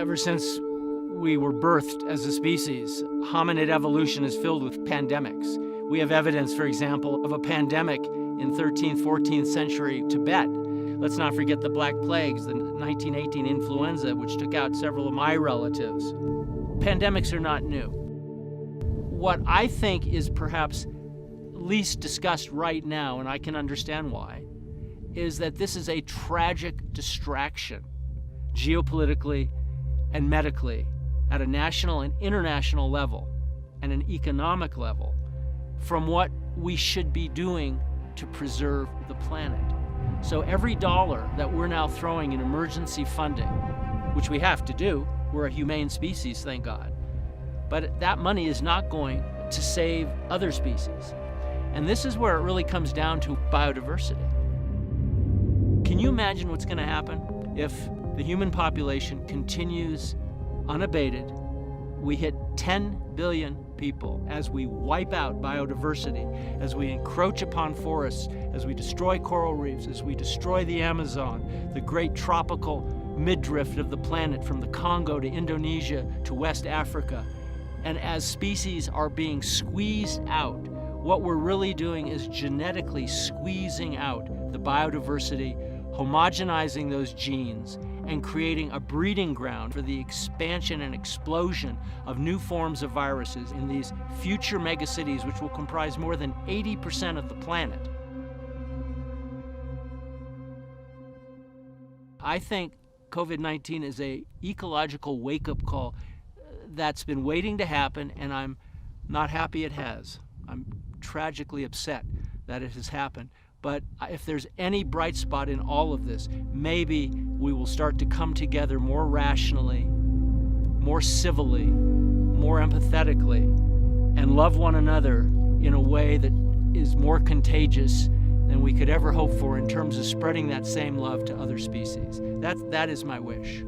Ever since we were birthed as a species, hominid evolution is filled with pandemics. We have evidence, for example, of a pandemic in 13th, 14th century Tibet. Let's not forget the Black Plagues, the 1918 influenza, which took out several of my relatives. Pandemics are not new. What I think is perhaps least discussed right now, and I can understand why, is that this is a tragic distraction, geopolitically and medically, at a national and international level, and an economic level, from what we should be doing to preserve the planet. So every dollar that we're now throwing in emergency funding, which we have to do, we're a humane species, thank God, but that money is not going to save other species. And this is where it really comes down to biodiversity. Can you imagine what's going to happen if the human population continues unabated? We hit 10 billion people as we wipe out biodiversity, as we encroach upon forests, as we destroy coral reefs, as we destroy the Amazon, the great tropical midriff of the planet from the Congo to Indonesia to West Africa. And as species are being squeezed out, what we're really doing is genetically squeezing out the biodiversity, homogenizing those genes, and creating a breeding ground for the expansion and explosion of new forms of viruses in these future megacities, which will comprise more than 80% of the planet. I think COVID-19 is an ecological wake-up call that's been waiting to happen, and I'm not happy it has. I'm tragically upset that it has happened. But if there's any bright spot in all of this, maybe we will start to come together more rationally, more civilly, more empathetically, and love one another in a way that is more contagious than we could ever hope for in terms of spreading that same love to other species. That is my wish.